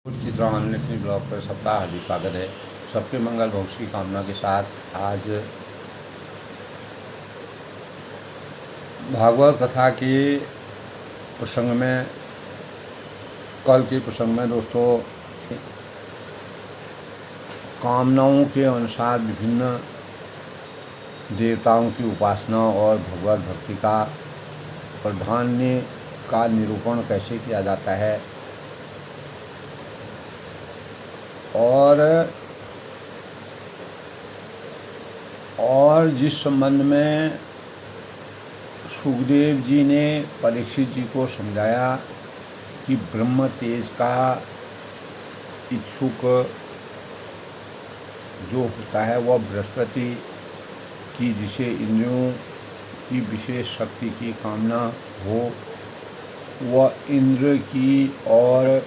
रोज की तरह online blog पर सबका हार्दिक स्वागत है। सबके मंगल भविष्य की कामना के साथ आज भागवत कथा के प्रसंग में, कल के प्रसंग में दोस्तों, कामनाओं के अनुसार विभिन्न देवताओं की उपासना और भगवत भक्ति का प्राधान्य का निरूपण कैसे किया जाता है और जिस संबंध में सुखदेव जी ने परीक्षित जी को समझाया कि ब्रह्म तेज का इच्छुक जो होता है वह बृहस्पति की, जिसे इंद्रियों की विशेष शक्ति की कामना हो वह इंद्र की, और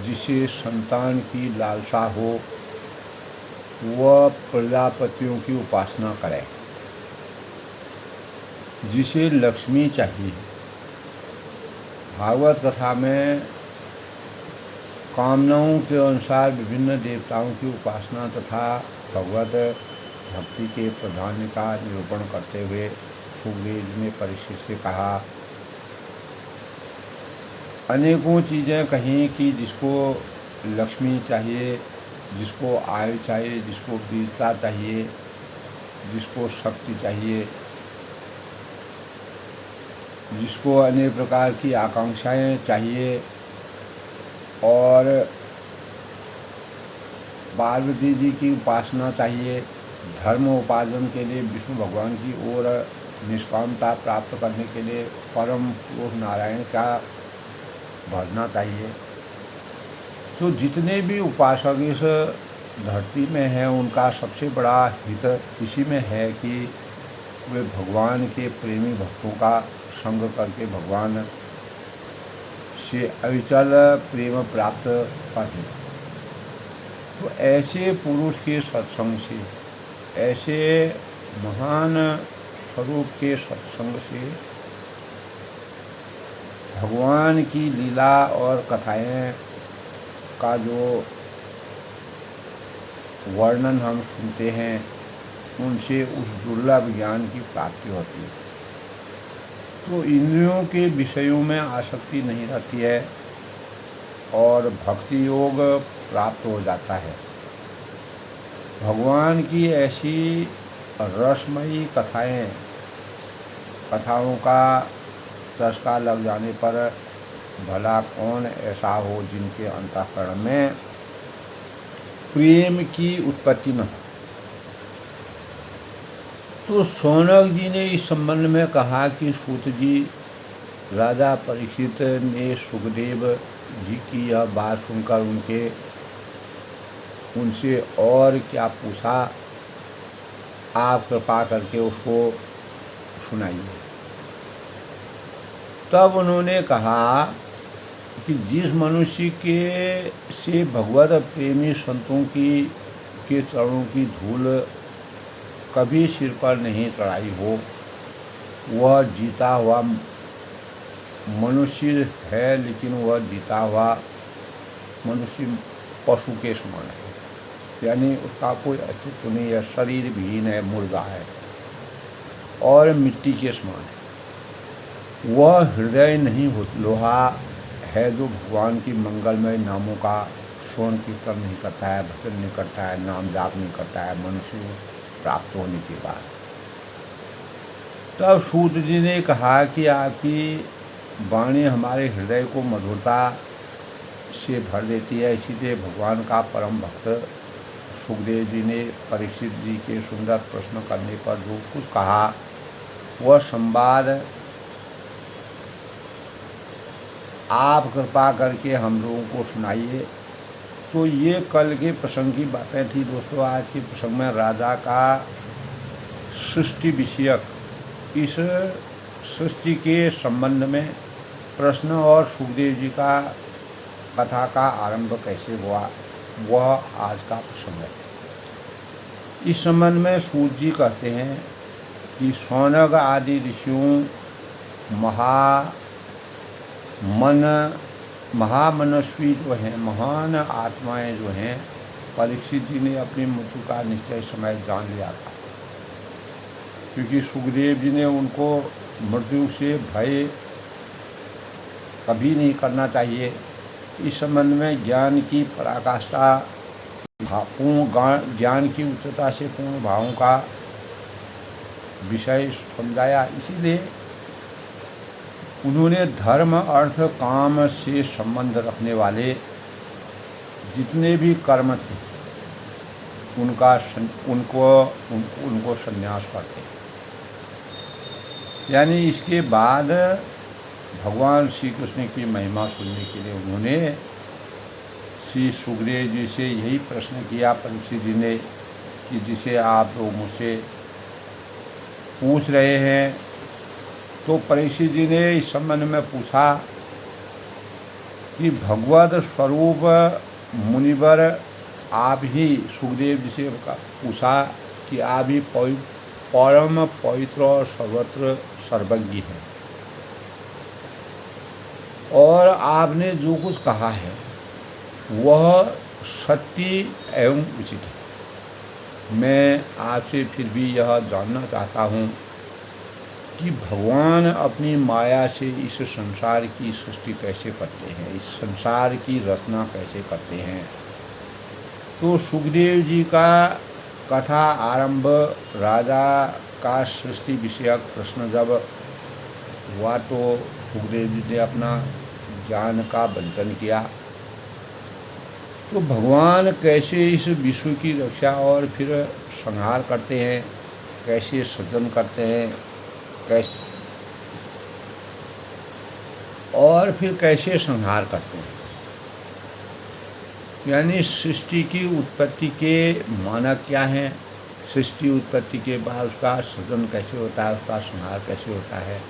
जिसे संतान की लालसा हो वह प्रजापतियों की उपासना करे। जिसे लक्ष्मी चाहिए, भागवत कथा में कामनाओं के अनुसार विभिन्न देवताओं की उपासना तथा भगवत भक्ति के प्राधान्य का निरूपण करते हुए सुखदेव जी ने परीक्षित से कहा, अनेकों चीज़ें कहीं कि जिसको लक्ष्मी चाहिए, जिसको आयु चाहिए, जिसको वीरता चाहिए, जिसको शक्ति चाहिए, जिसको अनेक प्रकार की आकांक्षाएं चाहिए, और पार्वती जी की उपासना चाहिए, धर्म उपार्जन के लिए विष्णु भगवान की ओर निष्कामता प्राप्त करने के लिए परम पुरुष नारायण का भजना चाहिए। तो जितने भी उपासक इस धरती में हैं उनका सबसे बड़ा हित इसी में है कि वे भगवान के प्रेमी भक्तों का संग करके भगवान से अविचल प्रेम प्राप्त करें। तो ऐसे पुरुष के सत्संग से, ऐसे महान स्वरूप के सत्संग से भगवान की लीला और कथाएं का जो वर्णन हम सुनते हैं उनसे उस दुर्लभ ज्ञान की प्राप्ति होती है। तो इंद्रियों के विषयों में आसक्ति नहीं रहती है और भक्ति योग प्राप्त हो जाता है। भगवान की ऐसी रसमयी कथाओं का चस्का लग जाने पर भला कौन ऐसा हो जिनके अंतःकरण में प्रेम की उत्पत्ति न हो। तो शौनक जी ने इस संबंध में कहा कि सूत जी, राजा परीक्षित ने सुखदेव जी की यह बात सुनकर उनसे और क्या पूछा, आप कृपा करके उसको सुनाइए। तब उन्होंने कहा कि जिस मनुष्य के से भगवत प्रेमी संतों के चरणों की धूल कभी सिर पर नहीं चढ़ाई हो, वह जीता हुआ मनुष्य है, लेकिन वह जीता हुआ मनुष्य पशु के समान है, यानी उसका कोई अस्तित्व नहीं है, शरीर विहीन है, मुर्दा है और मिट्टी के समान है। वह हृदय नहीं हो लोहा है जो भगवान की मंगलमय नामों का श्रवण कीर्तन नहीं करता है, भजन नहीं करता है, नाम जाप नहीं करता है मनुष्य प्राप्त होने के बाद। तब सूत जी ने कहा कि आपकी वाणी हमारे हृदय को मधुरता से भर देती है। इसीलिए भगवान का परम भक्त सुखदेव जी ने परीक्षित जी के सुंदर प्रश्न करने पर जो कुछ कहा वह संवाद आप कृपा करके हम लोगों को सुनाइए। तो ये कल के प्रसंग की बातें थी दोस्तों। आज के प्रसंग में राजा का सृष्टि विषयक, इस सृष्टि के संबंध में प्रश्न और सुखदेव जी का कथा का आरंभ कैसे हुआ वह आज का प्रसंग है। इस संबंध में सूत जी कहते हैं कि शौनक आदि ऋषियों मन महामनस्वी जो हैं, महान आत्माएं जो हैं, परीक्षित जी ने अपनी मृत्यु का निश्चय समय जान लिया था, क्योंकि सुखदेव जी ने उनको मृत्यु से भय कभी नहीं करना चाहिए। इस संबंध में ज्ञान की पराकाष्ठा, पूर्ण ज्ञान की उच्चता से पूर्ण भावों का विषय समझाया। इसीलिए उन्होंने धर्म, अर्थ, काम से संबंध रखने वाले जितने भी कर्म थे उनको संन्यास करते। यानी इसके बाद भगवान श्री कृष्ण की महिमा सुनने के लिए उन्होंने श्री सुखदेव जी से यही प्रश्न किया, परीक्षित जी ने, कि जिसे आप लोग मुझसे पूछ रहे हैं। तो परीक्षित जी ने इस संबंध में पूछा कि भगवत स्वरूप मुनिवर, आप ही, सुखदेव जी से पूछा कि आप ही परम पवित्र और सर्वत्र सर्वज्ञ हैं, और आपने जो कुछ कहा है वह सत्य एवं उचित है। मैं आपसे फिर भी यह जानना चाहता हूँ कि भगवान अपनी माया से इस संसार की सृष्टि कैसे करते हैं, इस संसार की रचना कैसे करते हैं। तो सुखदेव जी का कथा आरंभ राजा का सृष्टि विषयक प्रश्न जब हुआ तो सुखदेव जी ने अपना ज्ञान का वंचन किया। तो भगवान कैसे इस विश्व की रक्षा और फिर संहार करते हैं, कैसे सृजन करते हैं, कैसे और फिर कैसे संहार करते हैं, यानी सृष्टि की उत्पत्ति के मानक क्या हैं, सृष्टि उत्पत्ति के बाद उसका सृजन कैसे होता है, उसका संहार कैसे होता है।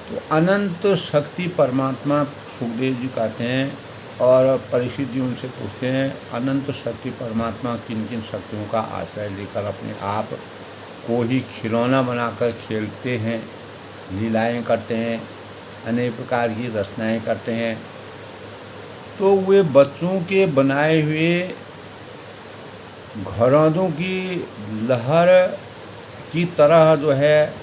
तो अनंत शक्ति परमात्मा सुखदेव जी कहते हैं, और परीक्षित जी उनसे पूछते हैं, अनंत शक्ति परमात्मा किन किन शक्तियों का आश्रय लेकर अपने आप को ही खिलौना बनाकर खेलते हैं, लीलाएं करते हैं, अनेक प्रकार की रचनाएं करते हैं। तो वे बच्चों के बनाए हुए घरौंदों की लहर की तरह जो है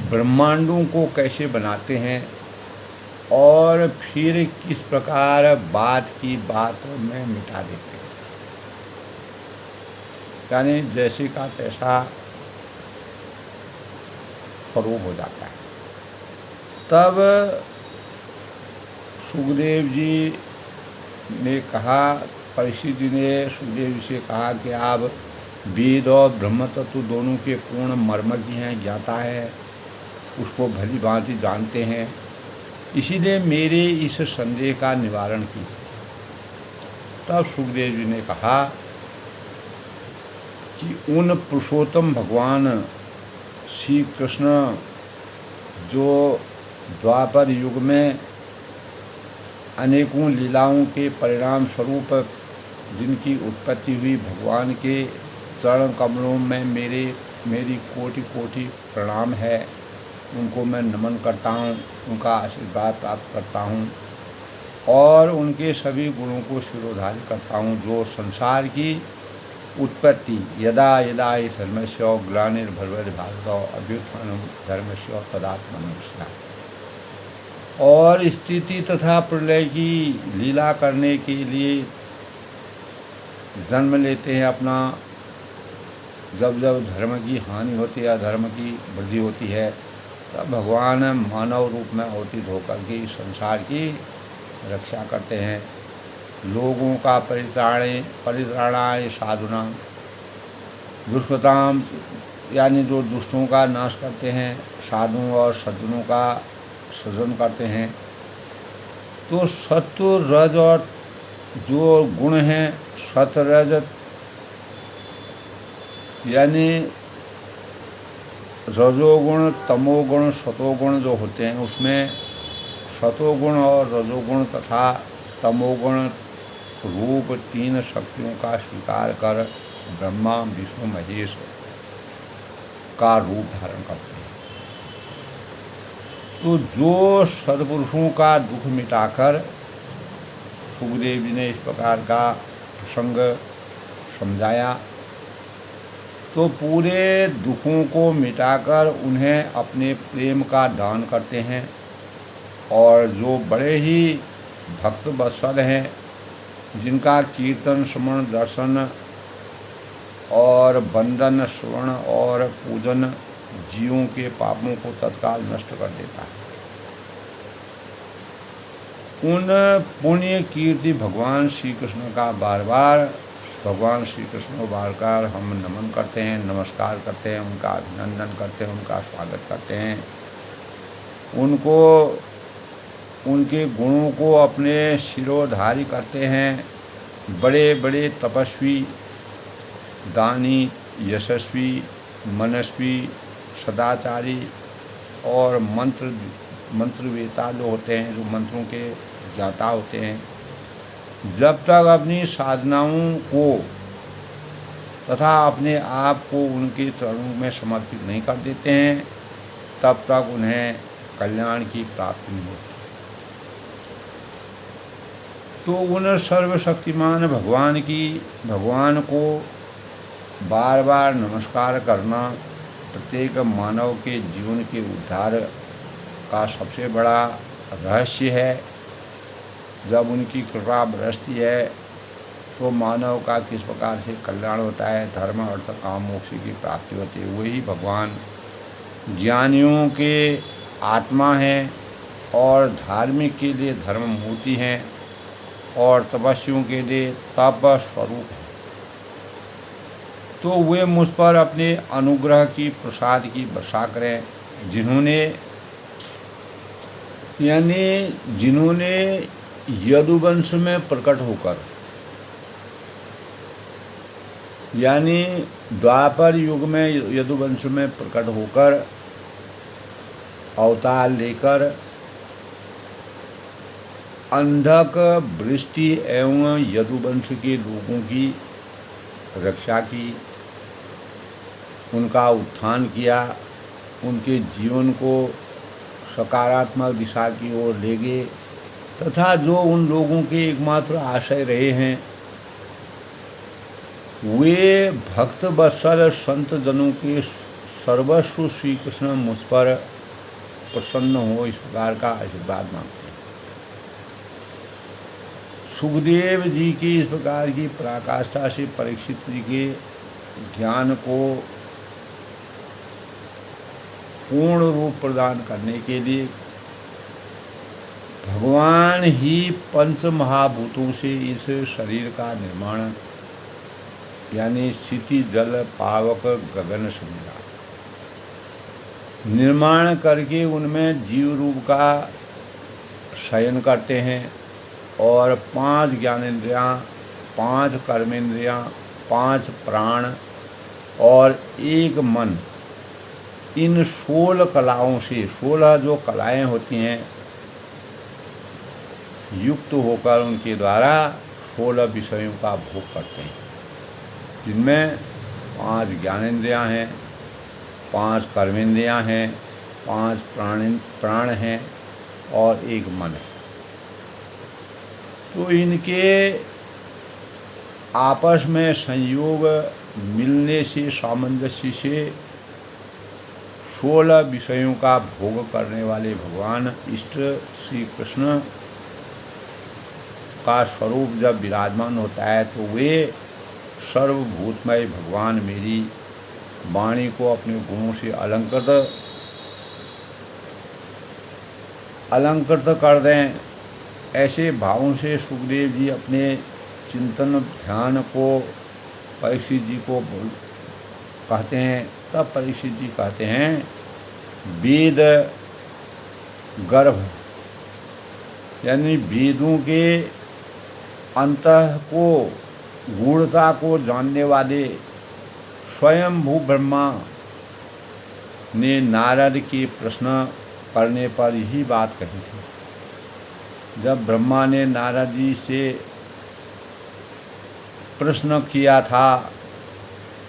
ब्रह्मांडों को कैसे बनाते हैं, और फिर किस प्रकार बात की बात में मिटा देते हैं। यानी जैसे का तैसा स्वरूप हो जाता है। तब सुखदेव जी ने कहा, परीक्षित जी ने सुखदेव जी से कहा कि आप वेद और ब्रह्म तत्व दोनों के पूर्ण मर्मज्ञ हैं, ज्ञाता है, उसको भली भांति जानते हैं, इसीलिए मेरे इस संदेह का निवारण कीजिए। तब सुखदेव जी ने कहा कि उन पुरुषोत्तम भगवान श्री कृष्ण जो द्वापर युग में अनेकों लीलाओं के परिणाम स्वरूप जिनकी उत्पत्ति हुई, भगवान के चरण कमलों में मेरी कोटि कोटि प्रणाम है। उनको मैं नमन करता हूँ, उनका आशीर्वाद प्राप्त करता हूँ, और उनके सभी गुणों को शिरोधार्य करता हूँ, जो संसार की उत्पत्ति यदा यदा हि धर्मस्य ग्लानिर्भवति अभ्युत्थानं धर्मस्य तदात्मनं स्यात्, और स्थिति तथा प्रलय की लीला करने के लिए जन्म लेते हैं अपना। जब जब धर्म की हानि होती है, धर्म की वृद्धि होती है, तब भगवान मानव रूप में अवतीत होकर के इस संसार की रक्षा करते हैं। लोगों का परित्राणाय साधुना दुष्कृताम, यानी जो दुष्टों का नाश करते हैं, साधुओं और सज्जनों का सृजन करते हैं। तो सत्व रज और जो गुण हैं, सतरज यानी रजोगुण, तमोगुण, सतोगुण जो होते हैं, उसमें सतोगुण और रजोगुण तथा तमोगुण रूप तीन शक्तियों का स्वीकार कर ब्रह्मा विष्णु महेश का रूप धारण करते हैं। तो जो सद्पुरुषों का दुख मिटाकर, सुखदेव जी ने इस प्रकार का प्रसंग समझाया, तो पूरे दुखों को मिटाकर उन्हें अपने प्रेम का दान करते हैं। और जो बड़े ही भक्त वत्सल हैं, जिनका कीर्तन श्रवण दर्शन और वंदन श्रवण और पूजन जीवों के पापों को तत्काल नष्ट कर देता है, उन पुण्य कीर्ति भगवान श्री कृष्ण का बार श्री कृष्ण बार हम नमन करते हैं, नमस्कार करते हैं, उनका अभिनंदन करते हैं, उनका स्वागत करते हैं, उनको उनके गुणों को अपने शिरोधारी करते हैं। बड़े बड़े तपस्वी, दानी, यशस्वी, मनस्वी, सदाचारी और मंत्रवेता जो होते हैं, जो मंत्रों के ज्ञाता होते हैं, जब तक अपनी साधनाओं को तथा अपने आप को उनके चरणों में समर्पित नहीं कर देते हैं, तब तक उन्हें कल्याण की प्राप्ति नहीं होती। तो उन सर्वशक्तिमान भगवान को बार बार नमस्कार करना प्रत्येक मानव के जीवन के उद्धार का सबसे बड़ा रहस्य है। जब उनकी कृपा बरसती है तो मानव का किस प्रकार से कल्याण होता है, धर्म अर्थ काम मोक्ष की प्राप्ति होती है। वही भगवान ज्ञानियों के आत्मा हैं और धार्मिक के लिए धर्म मूर्ति हैं और तपस्वियों के लिए तप स्वरूप है। तो वे मुझ पर अपने अनुग्रह की प्रसाद की वर्षा करें, जिन्होंने यदुवंश में प्रकट होकर, यानी द्वापर युग में यदुवंश में प्रकट होकर अवतार लेकर अंधक वृष्टि एवं यदुवंश के लोगों की रक्षा की, उनका उत्थान किया, उनके जीवन को सकारात्मक दिशा की ओर ले गए, तथा जो उन लोगों के एकमात्र आश्रय रहे हैं, वे भक्त वत्सल संत जनों के सर्वस्व श्री कृष्ण मुझ पर प्रसन्न हो, इस प्रकार का आशीर्वाद मांगते हैं। सुखदेव जी की इस प्रकार की पराकाष्ठा से परीक्षित जी के ज्ञान को पूर्ण रूप प्रदान करने के लिए भगवान ही पंच महाभूतों से इस शरीर का निर्माण, यानी क्षिति जल पावक गगन समुद्र निर्माण करके उनमें जीव रूप का शयन करते हैं और 5 ज्ञानेंद्रियाँ, 5 कर्मेंद्रियाँ, 5 प्राण और 1 मन, इन 16 कलाओं से, 16 जो कलाएं होती हैं, युक्त होकर उनके द्वारा 16 विषयों का भोग करते हैं, जिनमें 5 ज्ञानेंद्रियाँ हैं, 5 कर्मेंद्रियाँ हैं, 5 प्राण हैं और 1 मन है। तो इनके आपस में संयोग मिलने से, सामंजस्य से 16 विषयों का भोग करने वाले भगवान इष्ट श्री कृष्ण का स्वरूप जब विराजमान होता है, तो वे सर्वभूतमय भगवान मेरी वाणी को अपने गुणों से अलंकृत कर दें। ऐसे भावों से सुखदेव जी अपने चिंतन ध्यान को परीक्षित जी को कहते हैं। तब परीक्षित जी कहते हैं, वेद गर्भ, यानी वेदों के अंतः को, गूढ़ता को जानने वाले स्वयंभू ब्रह्मा ने नारद के प्रश्न करने पर यही बात कही थी। जब ब्रह्मा ने नारद जी से प्रश्न किया था,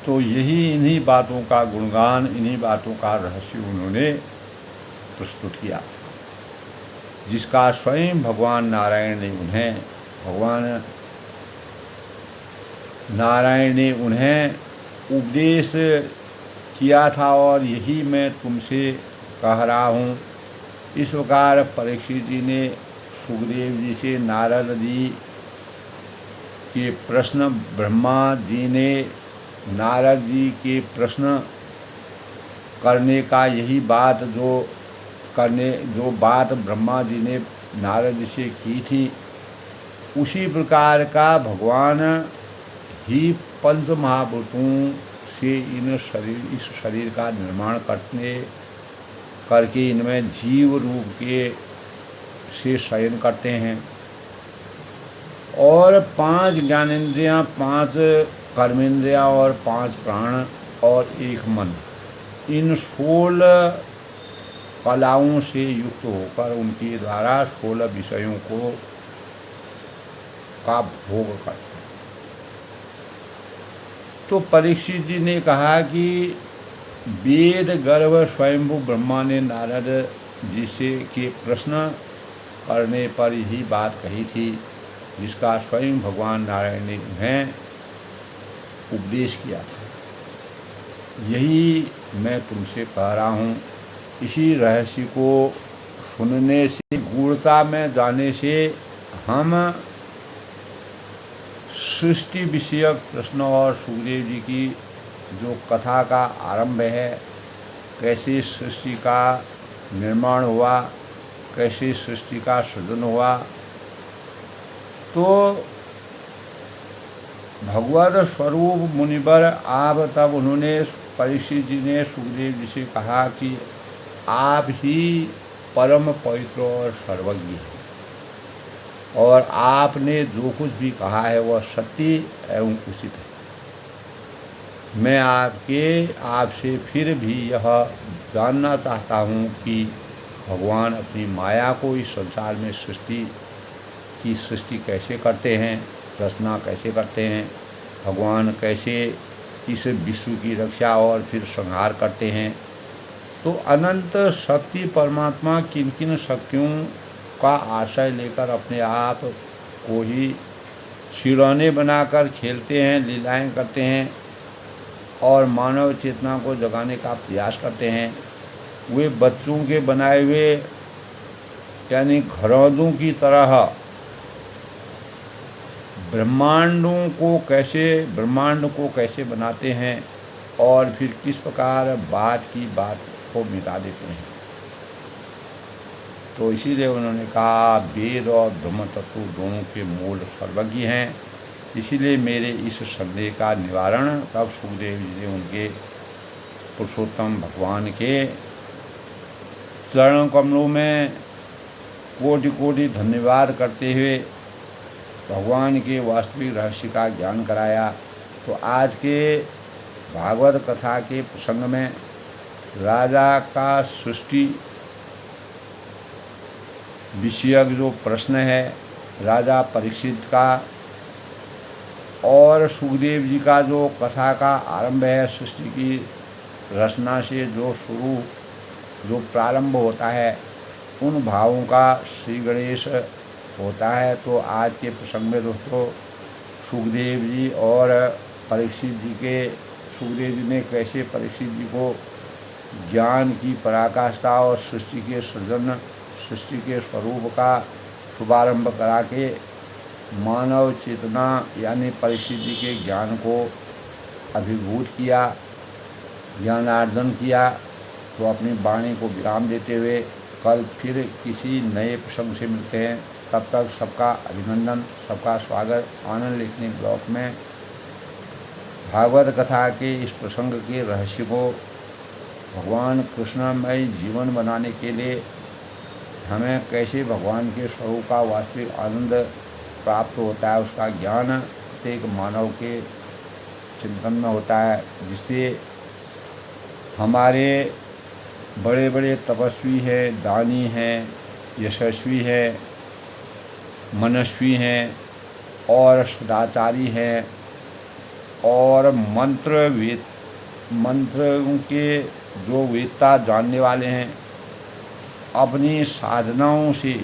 तो यही इन्हीं बातों का गुणगान, इन्हीं बातों का रहस्य उन्होंने प्रस्तुत किया था। जिसका स्वयं भगवान नारायण ने उन्हें उपदेश किया था और यही मैं तुमसे कह रहा हूँ। इस प्रकार परीक्षित जी ने सुखदेव जी से नारद जी के प्रश्न, ब्रह्मा जी ने नारद जी के प्रश्न करने का यही बात जो बात ब्रह्मा जी ने नारद जी से की थी, उसी प्रकार का भगवान ही पंच महाभूतों से इस शरीर का निर्माण करके इनमें जीव रूप के से शयन करते हैं। और 5 ज्ञानेंद्रियां, 5 कर्मेंद्रियां और 5 प्राण और 1 मन, इन 16 कलाओं से युक्त होकर उनके द्वारा 16 विषयों का भोग करते हैं। तो परीक्षित जी ने कहा कि वेद गर्भ स्वयंभू ब्रह्मा ने नारद जी से के प्रश्न करने पर यही बात कही थी, जिसका स्वयं भगवान नारायण ने उन्हें उपदेश किया था। यही मैं तुमसे कह रहा हूँ। इसी रहस्य को सुनने से, गूढ़ता में जाने से हम सृष्टि विषयक प्रश्न और सुखदेव जी की जो कथा का आरंभ है, कैसे सृष्टि का निर्माण हुआ, कैसे सृष्टि का सृजन हुआ, तो भगवत स्वरूप मुनिवर आप तब उन्होंने परीक्षित जी ने सुखदेव जी से कहा कि आप ही परम पवित्र और सर्वज्ञ हैं और आपने जो कुछ भी कहा है वह सत्य एवं उचित है। मैं आपसे फिर भी यह जानना चाहता हूँ कि भगवान अपनी माया को इस संसार में सृष्टि कैसे करते हैं, रचना कैसे करते हैं, भगवान कैसे इस विश्व की रक्षा और फिर संहार करते हैं। तो अनंत शक्ति परमात्मा किन किन शक्तियों का आश्रय लेकर अपने आप को ही खिलौने बनाकर खेलते हैं, लीलाएं करते हैं और मानव चेतना को जगाने का प्रयास करते हैं। वे बच्चों के बनाए हुए यानी घरौंदों की तरह ब्रह्मांड को कैसे बनाते हैं और फिर किस प्रकार बात को मिटा देते हैं। तो इसीलिए उन्होंने कहा वेद और ब्रह्म तत्व दोनों के मूल सर्वज्ञ हैं। इसीलिए मेरे इस संदेह का निवारण तब सुखदेव जी ने उनके पुरुषोत्तम भगवान के चरण कमलों में कोटि कोटि धन्यवाद करते हुए भगवान के वास्तविक रहस्य का ज्ञान कराया। तो आज के भागवत कथा के प्रसंग में राजा का सृष्टि विषयक जो प्रश्न है राजा परीक्षित का और सुखदेव जी का जो कथा का आरंभ है, सृष्टि की रचना से जो प्रारंभ होता है, उन भावों का श्री गणेश होता है। तो आज के प्रसंग में दोस्तों सुखदेव जी और सुखदेव जी ने कैसे परीक्षित जी को ज्ञान की पराकाष्ठा और सृष्टि के स्वरूप का शुभारंभ करा के मानव चेतना यानी परीक्षित जी के ज्ञान को अभिभूत किया, ज्ञानार्जन किया। तो अपनी वाणी को विराम देते हुए कल फिर किसी नए प्रसंग से मिलते हैं। तब तक सबका अभिनंदन, सबका स्वागत। आनंद लिखने ब्लॉक में भागवत कथा के इस प्रसंग के रहस्य को भगवान कृष्णमय जीवन बनाने के लिए हमें कैसे भगवान के स्वरूप का वास्तविक आनंद प्राप्त होता है, उसका ज्ञान प्रत्येक मानव के चिंतन में होता है, जिससे हमारे बड़े बड़े तपस्वी हैं, दानी हैं, यशस्वी हैं, मनस्वी हैं और सदाचारी हैं और मंत्रों के जो वेदता जानने वाले हैं, अपनी साधनाओं से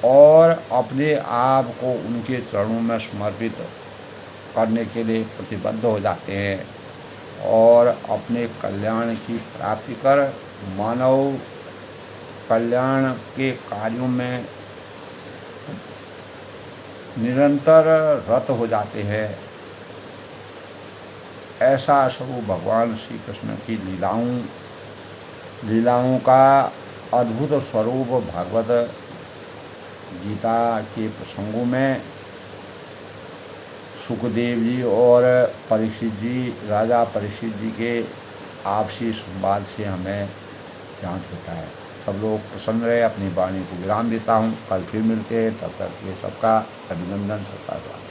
और अपने आप को उनके चरणों में समर्पित करने के लिए प्रतिबद्ध हो जाते हैं और अपने कल्याण की प्राप्ति कर मानव कल्याण के कार्यों में निरंतर रत हो जाते हैं। ऐसा स्वरूप भगवान श्री कृष्ण की लीलाओं का अद्भुत स्वरूप भागवत गीता के प्रसंगों में सुखदेव जी और परीक्षित जी, राजा परीक्षित जी के आपसी संवाद से हमें ज्ञात होता है। सब लोग प्रसन्न रहे। अपनी वाणी को विराम देता हूँ। कल फिर मिलते हैं, तब तक ये सबका अभिनंदन, सबका स्वागत।